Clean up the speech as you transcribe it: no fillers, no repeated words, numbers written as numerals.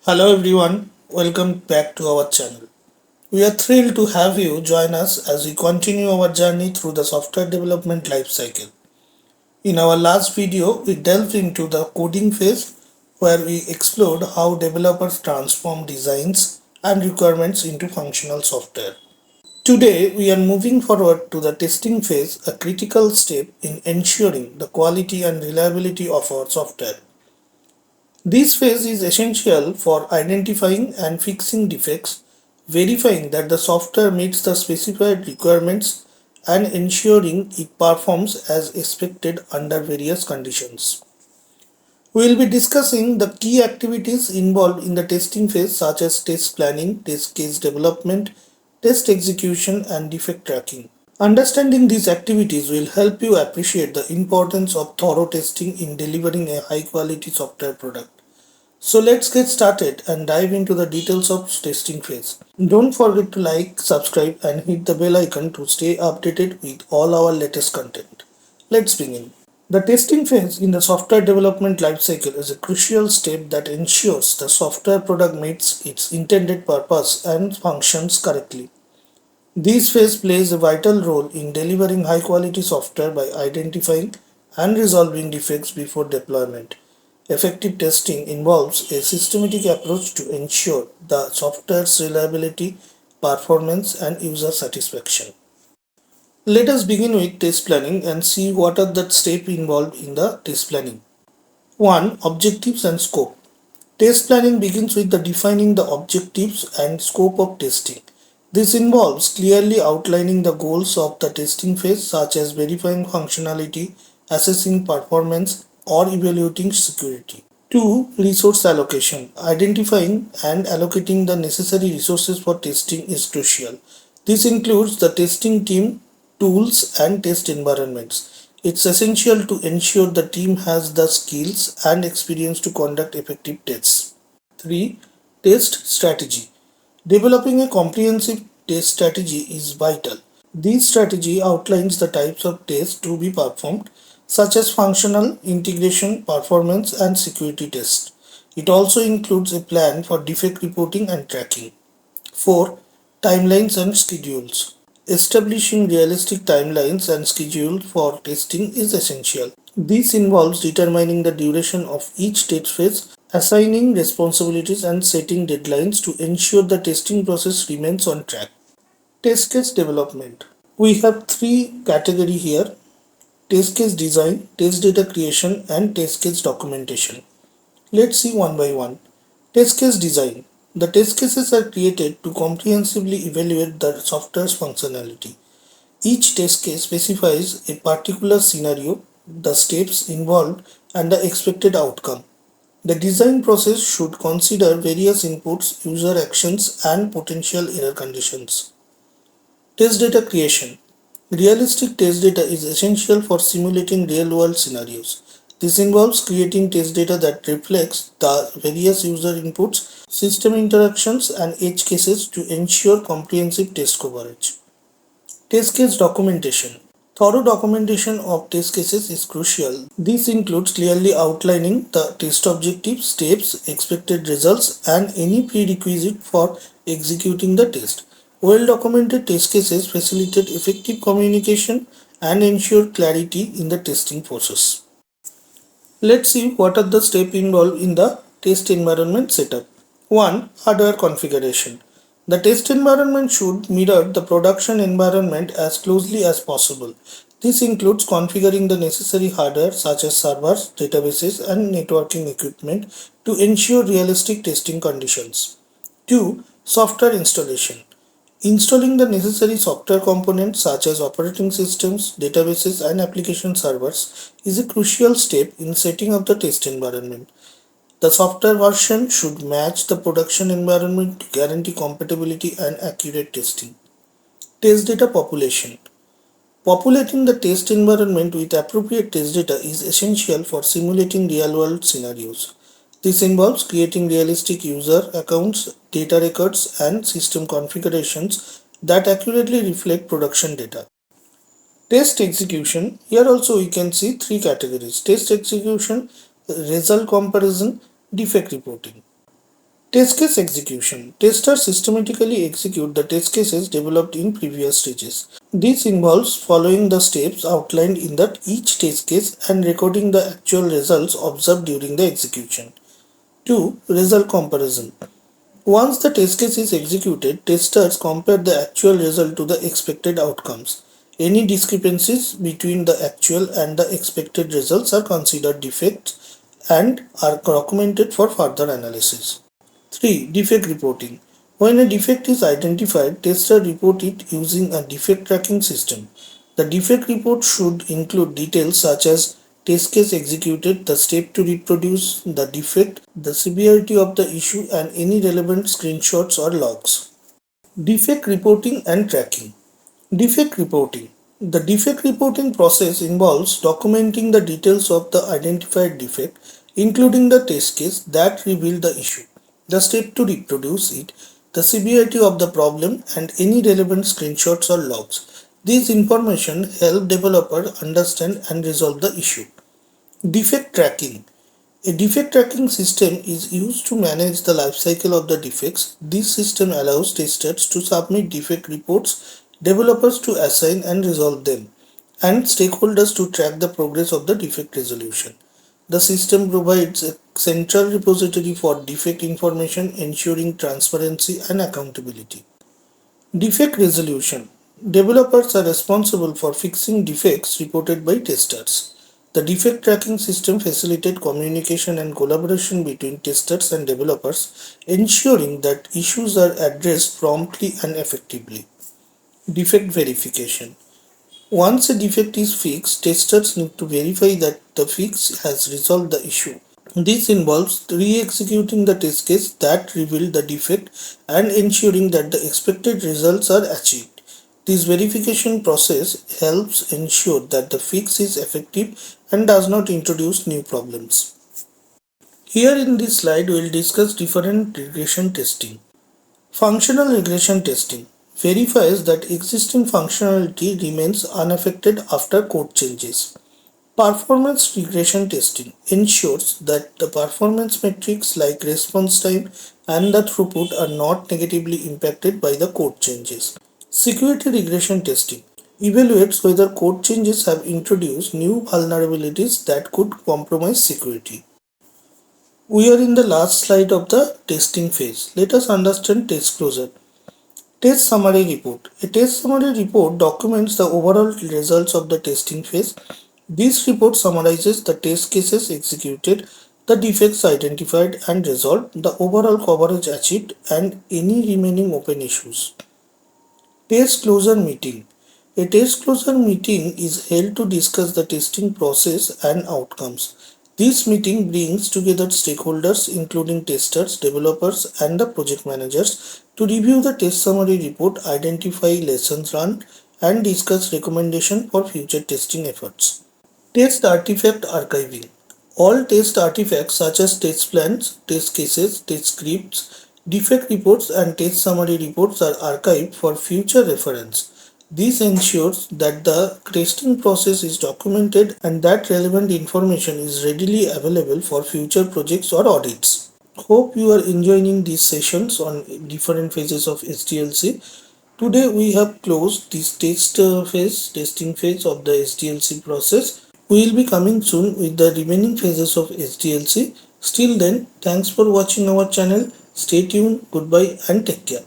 Hello everyone, welcome back to our channel. We are thrilled to have you join us as we continue our journey through the software development lifecycle. In our last video, we delved into the coding phase where we explored how developers transform designs and requirements into functional software. Today, we are moving forward to the testing phase, a critical step in ensuring the quality and reliability of our software. This phase is essential for identifying and fixing defects, verifying that the software meets the specified requirements, and ensuring it performs as expected under various conditions. We will be discussing the key activities involved in the testing phase, such as test planning, test case development, test execution, and defect tracking. Understanding these activities will help you appreciate the importance of thorough testing in delivering a high quality software product. So let's get started and dive into the details of testing phase. Don't forget to like, subscribe and hit the bell icon to stay updated with all our latest content. Let's begin. The testing phase in the software development lifecycle is a crucial step that ensures the software product meets its intended purpose and functions correctly. This phase plays a vital role in delivering high quality software by identifying and resolving defects before deployment. Effective testing involves a systematic approach to ensure the software's reliability, performance, and user satisfaction. Let us begin with test planning and see what are the steps involved in the test planning. 1. Objectives and scope. Test planning begins with the defining the objectives and scope of testing. This involves clearly outlining the goals of the testing phase, such as verifying functionality, assessing performance, or evaluating security. 2. Resource allocation. Identifying and allocating the necessary resources for testing is crucial. This includes the testing team, tools, and test environments. It's essential to ensure the team has the skills and experience to conduct effective tests. 3. Test strategy. Developing a comprehensive test strategy is vital. This strategy outlines the types of tests to be performed, such as functional, integration, performance, and security tests. It also includes a plan for defect reporting and tracking. 4. Timelines and schedules. Establishing realistic timelines and schedules for testing is essential. This involves determining the duration of each test phase, assigning responsibilities, and setting deadlines to ensure the testing process remains on track. Test case development. We have three categories here: test case design, test data creation, and test case documentation. Let's see one by one. Test case design. The test cases are created to comprehensively evaluate the software's functionality. Each test case specifies a particular scenario, the steps involved, and the expected outcome. The design process should consider various inputs, user actions, and potential error conditions. Test data creation. Realistic test data is essential for simulating real-world scenarios. This involves creating test data that reflects the various user inputs, system interactions, and edge cases to ensure comprehensive test coverage. Test case documentation. Thorough documentation of test cases is crucial. This includes clearly outlining the test objectives, steps, expected results, and any prerequisite for executing the test. Well-documented test cases facilitate effective communication and ensure clarity in the testing process. Let's see what are the steps involved in the test environment setup. 1. Hardware configuration. The test environment should mirror the production environment as closely as possible. This includes configuring the necessary hardware such as servers, databases, and networking equipment to ensure realistic testing conditions. 2. Software installation. Installing the necessary software components such as operating systems, databases, and application servers is a crucial step in setting up the test environment. The software version should match the production environment to guarantee compatibility and accurate testing. Test data population. Populating the test environment with appropriate test data is essential for simulating real-world scenarios. This involves creating realistic user accounts, data records, and system configurations that accurately reflect production data. Test execution. Here also we can see three categories: test execution, result comparison, defect reporting. Test case execution. Testers systematically execute the test cases developed in previous stages. This involves following the steps outlined in each test case and recording the actual results observed during the execution. 2. Result comparison. Once the test case is executed, testers compare the actual result to the expected outcomes. Any discrepancies between the actual and the expected results are considered defects and are documented for further analysis. 3. Defect reporting. When a defect is identified, testers report it using a defect tracking system. The defect report should include details such as test case executed, the step to reproduce the defect, the severity of the issue, and any relevant screenshots or logs. Defect reporting and tracking. Defect reporting. The defect reporting process involves documenting the details of the identified defect, including the test case that revealed the issue, the step to reproduce it, the severity of the problem, and any relevant screenshots or logs. These information help developers understand and resolve the issue. Defect tracking. A defect tracking system is used to manage the lifecycle of the defects. This system allows testers to submit defect reports, developers to assign and resolve them, and stakeholders to track the progress of the defect resolution. The system provides a central repository for defect information, ensuring transparency and accountability. Defect resolution. Developers are responsible for fixing defects reported by testers. The defect tracking system facilitates communication and collaboration between testers and developers, ensuring that issues are addressed promptly and effectively. Defect verification. Once a defect is fixed, testers need to verify that the fix has resolved the issue. This involves re-executing the test case that revealed the defect and ensuring that the expected results are achieved. This verification process helps ensure that the fix is effective and does not introduce new problems. Here in this slide, we will discuss different regression testing. Functional regression testing verifies that existing functionality remains unaffected after code changes. Performance regression testing ensures that the performance metrics like response time and the throughput are not negatively impacted by the code changes. Security regression testing evaluates whether code changes have introduced new vulnerabilities that could compromise security. We are in the last slide of the testing phase. Let us understand test closure. Test summary report. A test summary report documents the overall results of the testing phase. This report summarizes the test cases executed, the defects identified and resolved, the overall coverage achieved, and any remaining open issues. Test closure meeting. A test closure meeting is held to discuss the testing process and outcomes. This meeting brings together stakeholders including testers, developers, and the project managers to review the test summary report, identify lessons learned, and discuss recommendations for future testing efforts. Test artifact archiving. All test artifacts such as test plans, test cases, test scripts, defect reports and test summary reports are archived for future reference. This ensures that the testing process is documented and that relevant information is readily available for future projects or audits. Hope you are enjoying these sessions on different phases of SDLC. Today we have closed this testing phase of the SDLC process. We will be coming soon with the remaining phases of SDLC. Till then, thanks for watching our channel. Stay tuned, goodbye and take care.